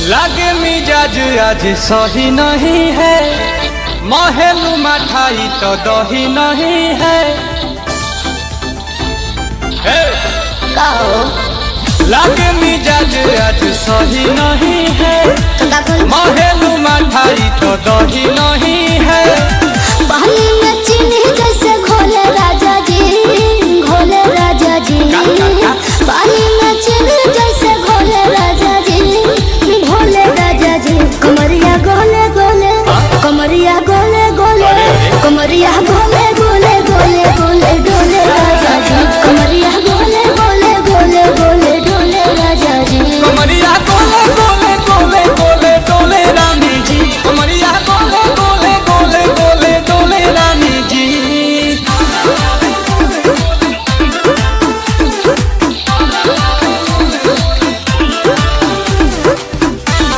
लागे मिजाज आज सही नहीं है, महलू मठाई तो दही नहीं है। लागे मिजाज आज सही नहीं है, महलू मठाई तो दही